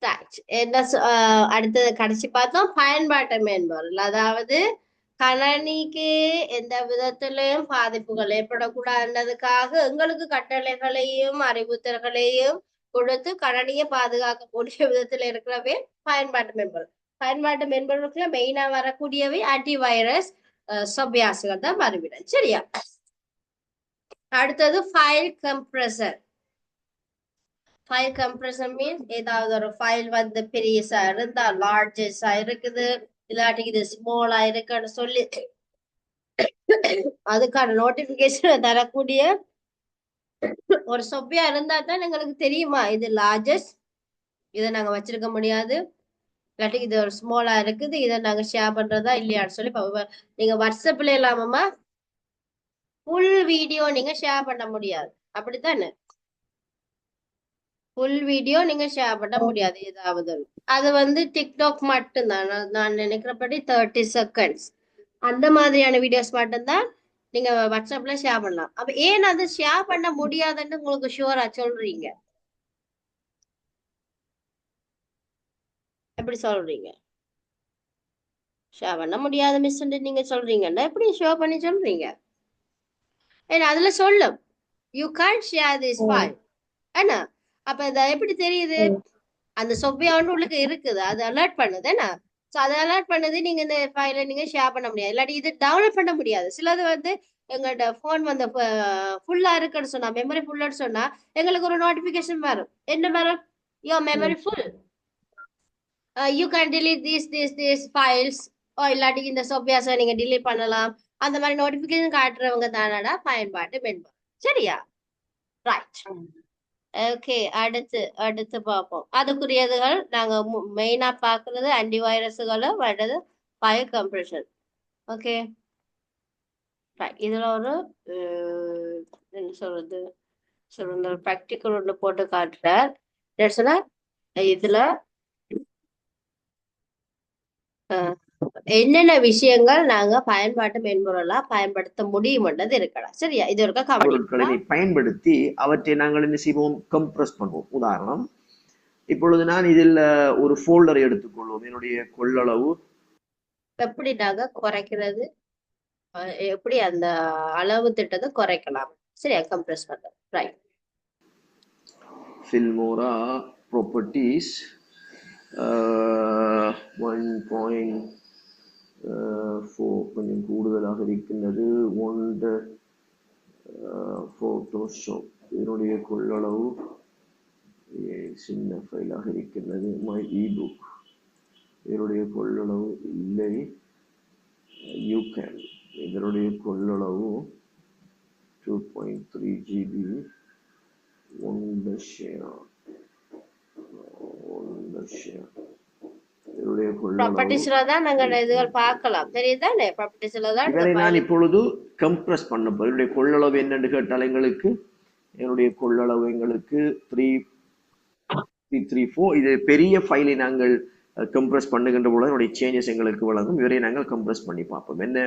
Right. அடுத்தது கடைசி பார்த்தோம் பயன்பாட்டு மென்பொருள். அதாவது கணனிக்கு எந்த விதத்திலையும் பாதிப்புகள் ஏற்படக்கூடாதுன்றதுக்காக எங்களுக்கு கட்டளைகளையும் அறிவுறுத்தல்களையும் கொடுத்து கணனியை பாதுகாக்கக்கூடிய விதத்துல இருக்கிறவே பயன்பாட்டு மென்பொருள். பயன்பாட்டு மென்பொருளுக்குள்ள மெயினா வரக்கூடியவை ஆன்டி வைரஸ் சொபியாசுகள் தான் மறுவிடும். சரியா? அடுத்தது file compressor. File compressor means ஏதாவது ஒரு ஃபைல் வந்து பெரியசா இருந்தா லார்ஜஸா இருக்குது இல்லாட்டி இது ஸ்மாலா இருக்குன்னு சொல்லி அதுக்கான நோட்டிபிகேஷன் தரக்கூடிய ஒரு சொப்பியா இருந்தா தான் எங்களுக்கு தெரியுமா இது லார்ஜஸ்ட், இதை நாங்க வச்சிருக்க முடியாது, இல்லாட்டி இது ஒரு ஸ்மாலா இருக்குது இதை நாங்க ஷேர் பண்றதா இல்லையான்னு சொல்லி நீங்க வாட்ஸ்அப்ல இல்லாமமா ஃபுல் வீடியோ நீங்க ஷேர் பண்ண முடியாது. அப்படித்தானே? ஃபுல் வீடியோ நீங்க ஷேர் பண்ண முடியாது. ஏதாவது அது வந்து டிக்டாக் மட்டும்தான். நான் நினைக்கிறபடி 30 செகண்ட்ஸ் அந்த மாதிரியான வீடியோஸ் மட்டும்தான் நீங்க வாட்ஸ்அப்ல ஷேர் பண்ணலாம். அப்ப ஏன் அது ஷேர் பண்ண முடியாதுன்னு உங்களுக்கு ஷுவரா சொல்றீங்க? எப்படி சொல்றீங்க ஷேர் பண்ண முடியாது மிஸ் நீங்க சொல்றீங்கன்னா எப்படி ஷேர் பண்ணி சொல்றீங்க? ஏன்னா அதுல சொல்லும் you can't share this file. என்ன அப்ப இத எப்படி தெரியுது? அந்த சொவ்வியாண்டு உள்ளுக்கு இருக்குது, அது அலர்ட் பண்ணுது. என்ன அது அலர்ட் பண்ணுது, நீங்க இந்த ஃபைலை நீங்க ஷேர் பண்ண முடியாது, இல்லாட்டி இது டவுன்லோட் பண்ண முடியாது. சிலது வந்து எங்களோட போன் வந்து ஃபுல்லா இருக்குன்னு சொன்னா, மெமரி ஃபுல்லுன்னு சொன்னா எங்களுக்கு ஒரு நோட்டிபிகேஷன் வரும். என்ன வரும்? Your memory full, you can delete these files. இல்லாட்டி இந்த சொவ்வியாசை நீங்க டிலீட் பண்ணலாம். அந்த மாதிரி நோட்டிபிகேஷன் காட்டுறவங்க தானடா பயன்பாட்டு மென்பொருள். சரியா? ரைட். ஓகே, அடுத்து பார்ப்போம். அதுக்குரியதுகள் நாங்க மெயினா பாக்குறது ஆன்டி வைரஸுகளும் அடுத்தது ஃபைல் கம்ப்ரஷன். ஓகே, இதுல ஒரு என்ன சொல்றது சொல்ற ப்ராக்டிக்கல் ஒன்று போட்டு காட்டுறார். இதுல என்னென்ன விஷயங்கள் நாங்க பயன்பாட்டு மென்பொருளா பயன்படுத்த முடியும்ன்றது இருக்கலாம். சரியா? இது இருக்க பொருட்களை பயன்படுத்தி அவற்றை நாங்கள் என்ன செய்வோம்? கம்ப்ரஸ் பண்ணுவோம். உதாரணம், இப்பொழுது நான் இதில் ஒரு ஃபோல்டரை எடுத்துக்கொள்வோம். என்னுடைய கொள்ளளவு எப்படி நாங்க குறைக்கிறது, எப்படி அந்த அளவு திட்டத்தை குறைக்கலாம். சரியா? கம்ப்ரஸ் பண்றது. ரைட். ஃபில்மோரா ப்ராப்பர்ட்டிஸ் 1.4 கொஞ்சம் கூடுதலாக இருக்கின்றது. ஒன்று ஃபோட்டோஷாப் இதனுடைய கொள்ளளவு சின்ன ஃபைலாக இருக்கின்றது. மை இபுக் இதனுடைய கொள்ளளவு இல்லை. யூகேன் இதனுடைய கொள்ளளவு 2.3 GB. நான் இப்பொழுது கம்ப்ரஸ் பண்ண போறேன். கொள்ளளவு என்னன்னு கேட்டால் எங்களுக்கு என்னுடைய கொள்ளளவு எங்களுக்கு 334. இது பெரிய ஃபைலை நாங்கள் கம்ப்ரஸ் பண்ணுகின்ற பொழுது என்னுடைய சேஞ்சஸ் எங்களுக்கு விளங்கும். இவரை நாங்கள் கம்ப்ரஸ் பண்ணி பார்ப்போம். என்ன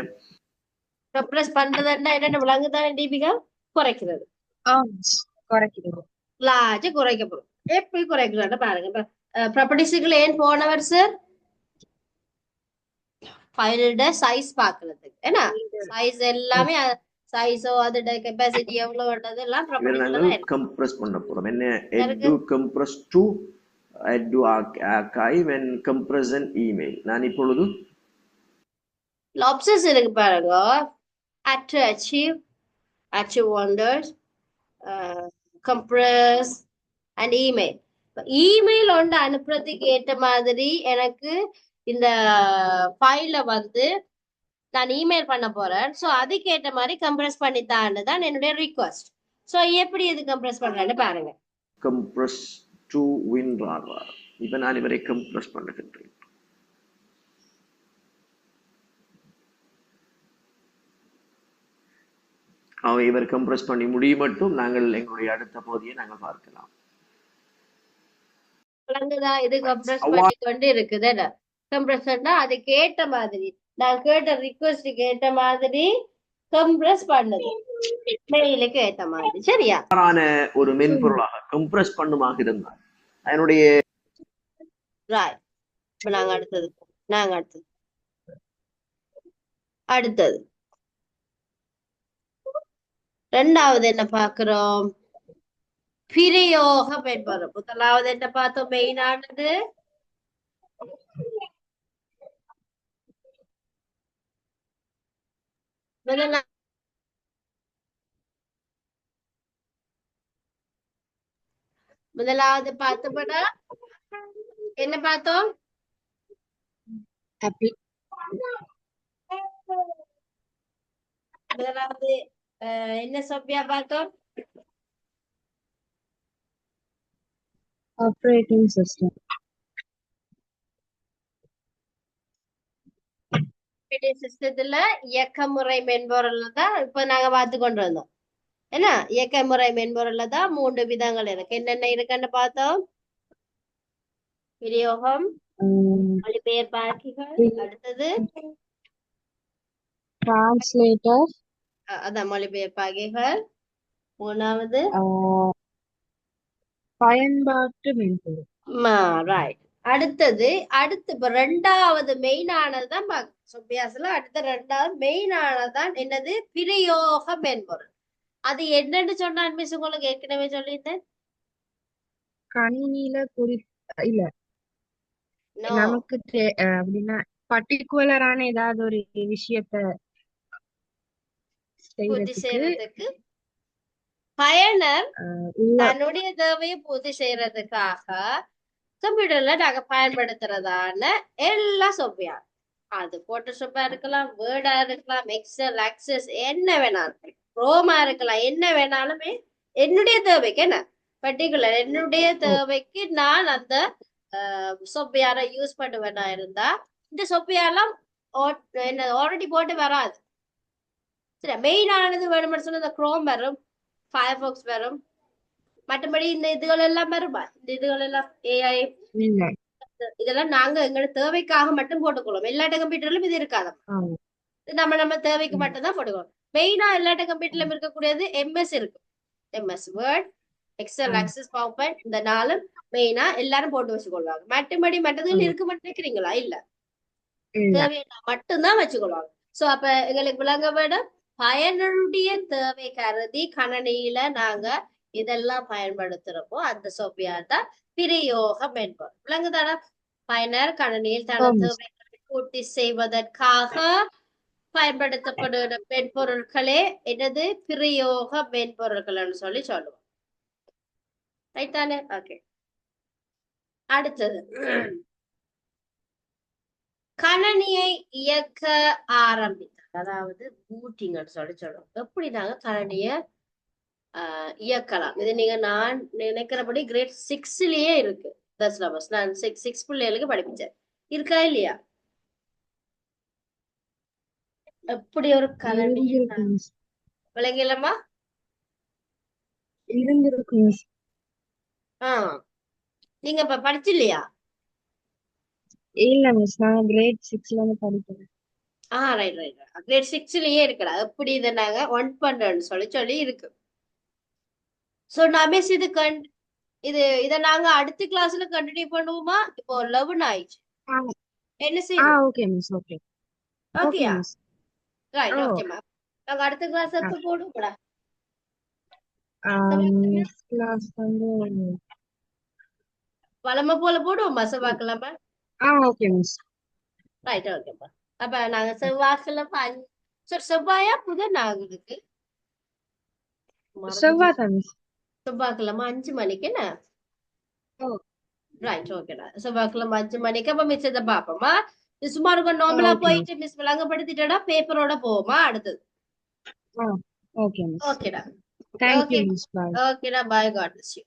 கம்ப்ரஸ் பண்றதுன்னா என்ன விளங்குதானே? டிபிகா குறைக்கிறது, லார்ஜ் குறைக்கப்படும். எப்படி குறைக்கிறாங்க பாருங்க. ப்ராப்பர்ட்டிஸ்க்குள்ள ஏன் போனவர் சார்? ஃபைலோட சைஸ் பாக்குறதுக்கு. ஏன்னா சைஸ் எல்லாமே சைஸோ அதோட கெபாசிட்டி எவ்வளவுன்றது எல்லாம் ப்ராப்பர்ட்டிஸ்ல தான் கம்ப்ரஸ் பண்ண போறோம். என்ன எட் compress to add to archive and compress an email. நான் இப்பொழுது ஆப்ஷன்ஸ் இருக்கு பாருங்க. to achieve wonders, compress and email. Email ஒன்று அனுப்புறதுக்கு ஏற்ற மாதிரி எனக்கு இந்த ஃபைல வந்து நான் இமெயில் பண்ண போறேன். ஸோ அதுக்கு ஏற்ற மாதிரி கம்ப்ரஸ் பண்ணித்தான்னு தான் என்னுடைய ரிக்வஸ்ட். ஸோ எப்படி இது கம்ப்ரஸ் பண்றேன்னு பாருங்க. Compress to WinRAR. இப்ப நான் இவரை கம்ப்ரஸ் பண்ணுகின்றேன். இவர் கம்ப்ரஸ் பண்ணி முடியும் மட்டும் நாங்கள் எங்களுடைய அடுத்த பகுதியை நாங்கள் பார்க்கலாம். இது கம்ப்ரஸ் பண்ணி கொண்டு இருக்குது. கம்ப்ரஸர்னா அதுக்கு ஏற்ற மாதிரி நான் கேட்ட ரிக்வெஸ்டுக்கு ஏற்ற மாதிரி கம்ப்ரஸ் பண்ணுது, மெயிலுக்கு ஏற்ற மாதிரி. சரியா? ஒரு மென்பொருளாக கம்ப்ரஸ் பண்ணுமாக இருந்தால் அதனுடைய right. இப்ப நாங்க அடுத்தது ரெண்டாவது என்ன பாக்குறோம்? பிரயோக பெண்பொருள். முதலாவது என்ன பார்த்தோம்? மெயினானது முதலா- முதலாவது பார்த்தோம்னா என்ன பார்த்தோம்? Appli- முதலாவது என்ன சோபியா பார்த்தோம்? Operating system. சிஸ்டத்துல இயக்க முறை மென்பொருள்ல தான் இப்ப நாங்க பார்த்து கொண்டு வந்தோம். என்ன இயக்க முறை மென்பொருள்ல தான் 3 விதங்கள் இருக்கு. என்னென்ன இருக்குன்னு பார்த்தோம்? விநியோகம், மொழிபெயர்ப்பாக்கிகள், அடுத்தது Translator. அதான் மொழிபெயர்ப்பாக்கிகள், மூணாவது பயன்பாட்டு மென்பொருள். ரைட். அடுத்து இப்ப ரெண்டாவது மெயினானது தான் சுபியாசுல அடுத்த ரெண்டாவது மெயினானதான் என்னது? பிரயோக மென்பொருள். அது என்னன்னு சொன்னான் மிஸ் உங்களுக்கு ஏற்கனவே சொல்லியிருந்தேன். கணினியில இல்ல No. நமக்கு அப்படின்னா பர்டிகுலரான ஏதாவது ஒரு விஷயத்த பூர்த்தி செய்யறதுக்கு செய்யறதுக்கு பயனர் உள்ள தன்னுடைய தேவையை பூர்த்தி செய்யறதுக்காக கம்ப்யூட்டர்ல நாங்க பயன்படுத்துறதான எல்லா சாஃப்ட்வேர், அது போட்டோஷாப்பா இருக்கலாம், வேர்டா இருக்கலாம், எக்ஸல், ஆக்சஸ், என்ன வேணாலும், ரோமா இருக்கலாம், என்ன வேணாலுமே என்னுடைய தேவைக்கு என்ன பர்டிகுலர் என்னுடைய தேவைக்கு நான் அந்த சாஃப்ட்வேரை யூஸ் பண்ணுவேனா இருந்தா இந்த சாஃப்ட்வேர்லாம் என்ன ஆல்ரெடி போட்டு வராது. சரி, மெயினானது வேணும்னு சொன்னா இந்த குரோம் வரும், ஃபயர்பாக்ஸ் வரும், மற்றபடி இந்த இதுகள் எல்லாம் வருமா? இந்த இதுகள் எல்லாம் ஏஐ இதெல்லாம் நாங்க எங்களோட தேவைக்காக மட்டும் போட்டுக்கொள்ளும். எல்லா கம்ப்யூட்டர்லயும் இது இருக்காது. நம்ம தேவைக்கு மட்டும் தான் போட்டுக்கணும். மெயினா எல்லா கம்ப்யூட்டர்லயும் இருக்கக்கூடியது எம்எஸ் இருக்கு. MS Word, Excel, Access, PowerPoint, இந்த நாளும் மெயினா எல்லாரும் போட்டு வச்சுக்கொள்வாங்க. மற்றதுகள் இருக்கு மட்டும் நினைக்கிறீங்களா? இல்ல, தேவையான மட்டும்தான் வச்சுக்கொள்வாங்க. சோ அப்ப எங்களுக்கு விளங்க வேணும், பயனருடைய தேவை கருதி கணனியில நாங்க இதெல்லாம் பயன்படுத்துறப்போ அந்த சாஃப்ட்வேர் தான் பிரயோக மென்பொருள். விளங்குதானா? பயனர் கணனியில் தனது தேவைகளை பூர்த்தி செய்வதற்காக பயன்படுத்தப்படுகிற மென்பொருட்களே என்னது? பிரயோக மென்பொருட்கள் சொல்லி சொல்லுவோம். ரைட் தானே? ஓகே. அடுத்தது கணனியை இயக்க ஆரம்பித்தார், அதாவது பூட்டிங்னு சொல்லி சொல்லுவோம். எப்படி நாங்க கணனிய இயக்கலாம்? இது நீங்க நான் நினைக்கிறபடி கிரேட் 6லயே இருக்கு இந்த சிலபஸ். நான் 6 பிள்ளைகளுக்கு படிப்பிச்சேன். இருக்கா இல்லையா? எப்படி ஒரு கணனி விளங்கலமா? நீங்க இப்ப படிச்சு இல்லையா? இல்ல மிஸ், நான் கிரேட் 6ல இருந்து படிக்கிறேன். Right right. கிரேட் 6லயே இருக்கடா. எப்படி இதை நாங்க 1 சொல்லி இருக்கு. சோ நான் மிஸ் இத நாங்க அடுத்த கிளாஸ்ல கண்டினியூ பண்ணுவோமா? இப்போ 11 ஆயிடுச்சு. என்ன செய்யணும்? Okay miss. ஓகே ஓகேயா? ரைட். Okay ma'am. நாங்க அடுத்த கிளாஸ் எப்ப போடுவோம்டா? கிளாஸ் வந்து வளமை போல போடுவோமா செவ்வாய்க்கிழமை? Okay miss. ரைட். ஓகேப்பா. அப்ப நாங்க செவ்வாய்க்கிழமை செவ்வாயா புதன் ஆகுதுக்கு செவ்வாய்க்கிழமை 5 மணிக்கு என்ன? ரைட். ஓகேடா. செவ்வாய்க்கிழமை 5 மணிக்கு அப்ப மிஸ் இதை பாப்போமா? சும்மா இருக்கும் நார்மலா போயிட்டு மிஸ் விளங்கப்படுத்திட்டா பேப்பரோட போவோமா அடுத்தது? Okay miss. ஓகேடா. Thank you miss. பை. ஓகேடா. பை. God bless you.